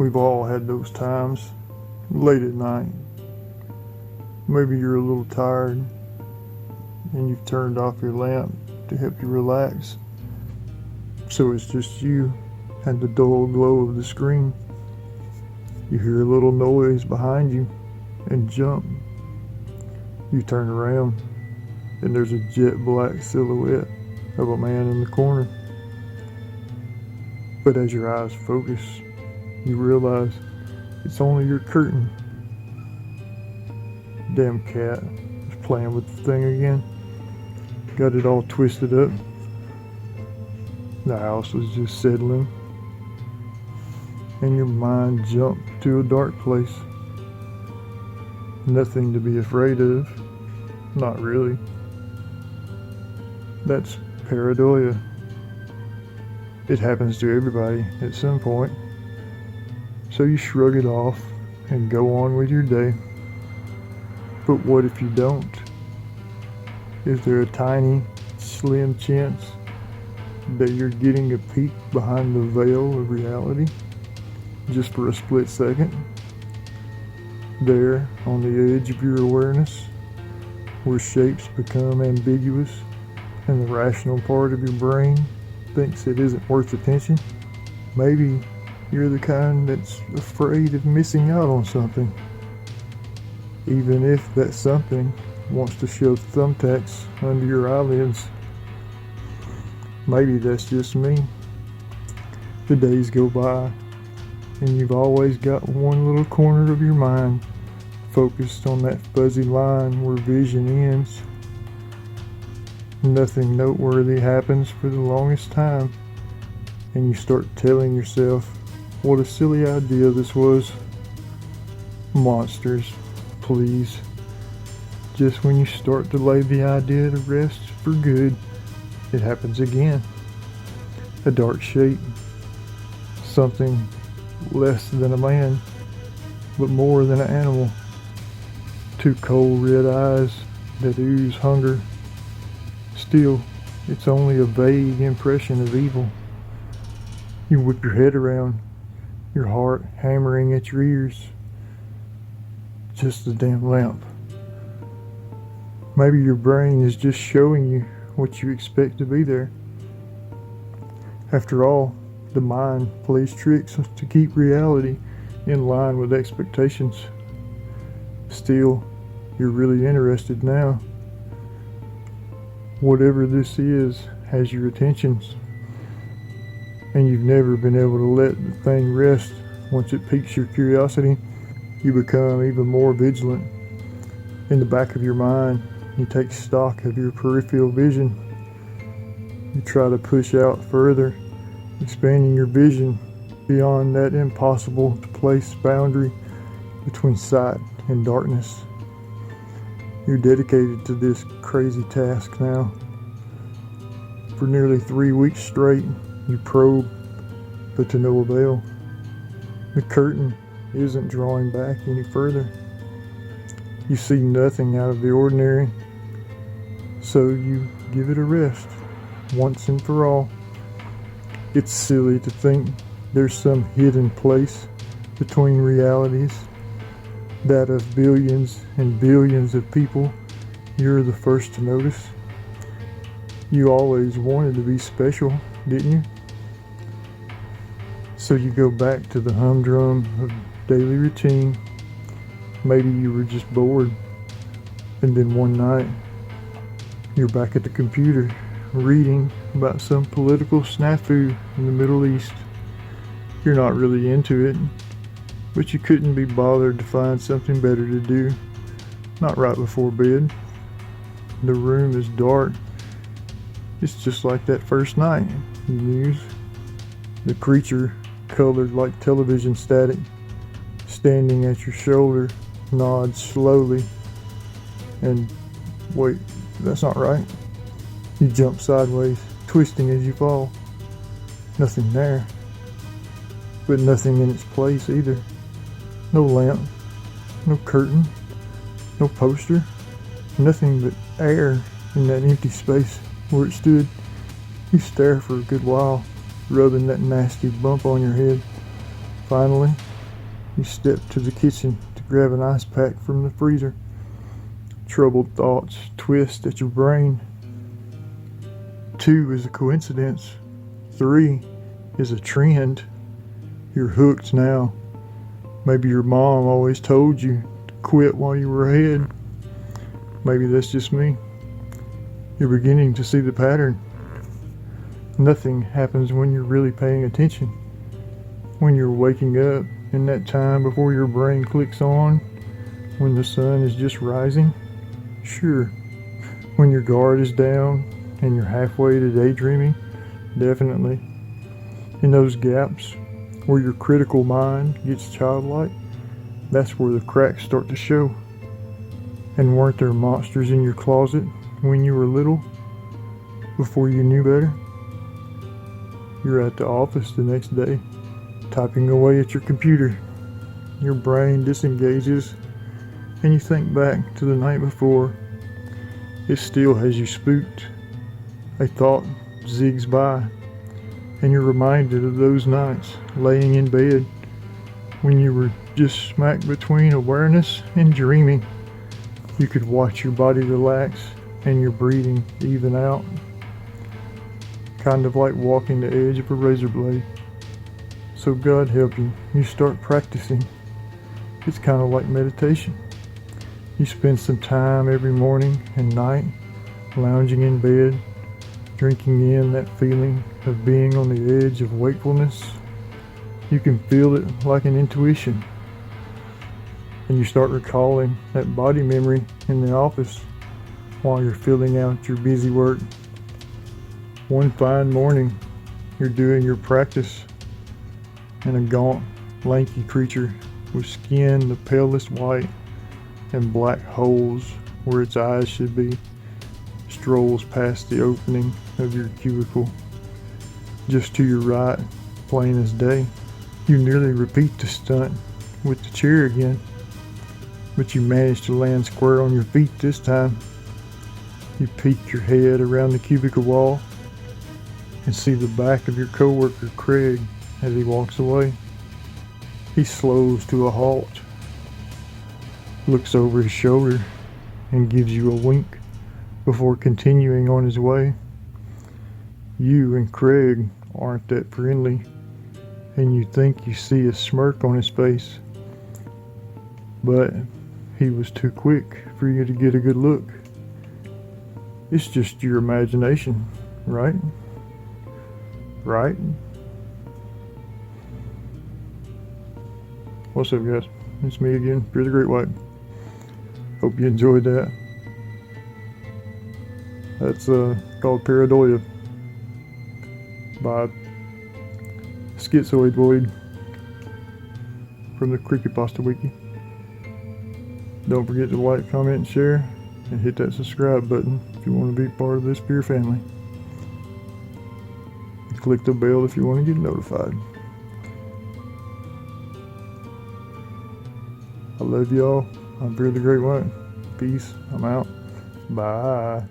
We've all had those times, late at night. Maybe you're a little tired and you've turned off your lamp to help you relax. So it's just you and the dull glow of the screen. You hear a little noise behind you and jump. You turn around and there's a jet black silhouette of a man in the corner. But as your eyes focus, you realize it's only your curtain. Damn cat is playing with the thing again. Got it all twisted up. The house was just settling, and your mind jumped to a dark place. Nothing to be afraid of. Not really. That's pareidolia. It happens to everybody at some point. So you shrug it off and go on with your day. But what if you don't? Is there a tiny, slim chance that you're getting a peek behind the veil of reality just for a split second? There, on the edge of your awareness, where shapes become ambiguous and the rational part of your brain thinks it isn't worth attention. Maybe you're the kind that's afraid of missing out on something, even if that something wants to shove thumbtacks under your eyelids. Maybe that's just me. The days go by, and you've always got one little corner of your mind focused on that fuzzy line where vision ends. Nothing noteworthy happens for the longest time, and you start telling yourself what a silly idea this was. Monsters, please. Just when you start to lay the idea to rest for good, it happens again. A dark shape. Something less than a man, but more than an animal. Two cold red eyes that ooze hunger. Still, it's only a vague impression of evil. You whip your head around, your heart hammering at your ears. Just the damn lamp. Maybe your brain is just showing you what you expect to be there. After all, the mind plays tricks to keep reality in line with expectations. Still, you're really interested now. Whatever this is has your attentions, and you've never been able to let the thing rest. Once it piques your curiosity, you become even more vigilant. In the back of your mind, you take stock of your peripheral vision. You try to push out further, expanding your vision beyond that impossible to place boundary between sight and darkness. You're dedicated to this crazy task now. For nearly 3 weeks straight, you probe, but to no avail. The curtain isn't drawing back any further. You see nothing out of the ordinary, so you give it a rest, once and for all. It's silly to think there's some hidden place between realities, that of billions and billions of people you're the first to notice. You always wanted to be special, didn't you? So you go back to the humdrum of daily routine. Maybe you were just bored, and then one night you're back at the computer reading about some political snafu in the Middle East. You're not really into it, but you couldn't be bothered to find something better to do. Not right before bed. The room is dark. It's just like that first night, you muse. The creature, colored like television static, standing at your shoulder, nods slowly. And wait, that's not right. You jump sideways, twisting as you fall. Nothing there, but nothing in its place either. No lamp, no curtain, no poster, nothing but air in that empty space where it stood. You stare for a good while, rubbing that nasty bump on your head. Finally, You step to the kitchen to grab an ice pack from the freezer. Troubled thoughts twist at your brain. 2 is a coincidence. 3 is a trend. You're hooked now. Maybe your mom always told you to quit while you were ahead. Maybe that's just me. You're beginning to see the pattern. Nothing happens when you're really paying attention. When you're waking up in that time before your brain clicks on, when the sun is just rising, sure. When your guard is down and you're halfway to daydreaming, definitely. In those gaps where your critical mind gets childlike, that's where the cracks start to show. And weren't there monsters in your closet when you were little, before you knew better? You're at the office the next day, typing away at your computer. Your brain disengages, and you think back to the night before. It still has you spooked. A thought zigs by, and you're reminded of those nights laying in bed when you were just smack between awareness and dreaming. You could watch your body relax and your breathing even out. Kind of like walking the edge of a razor blade. So God help you, you start practicing. It's kind of like meditation. You spend some time every morning and night lounging in bed, drinking in that feeling of being on the edge of wakefulness. You can feel it like an intuition. And you start recalling that body memory in the office while you're filling out your busy work. One fine morning, you're doing your practice, and a gaunt, lanky creature with skin the palest white and black holes where its eyes should be strolls past the opening of your cubicle. Just to your right, plain as day. You nearly repeat the stunt with the chair again, but you manage to land square on your feet this time. You peek your head around the cubicle wall and see the back of your coworker Craig as he walks away. He slows to a halt, looks over his shoulder, and gives you a wink before continuing on his way. You and Craig aren't that friendly, and you think you see a smirk on his face, but he was too quick for you to get a good look. It's just your imagination, right? Right? What's up, guys? It's me again, Fear the Greatwhite. Hope you enjoyed that. That's called Pareidolia by Schizoidvoid from the Creepypasta wiki. Don't forget to like, comment, and share, and hit that subscribe button if you want to be part of this Fear family. Click the bell if you want to get notified. I love y'all. I'm Fear the Greatwhite. Peace. I'm out. Bye.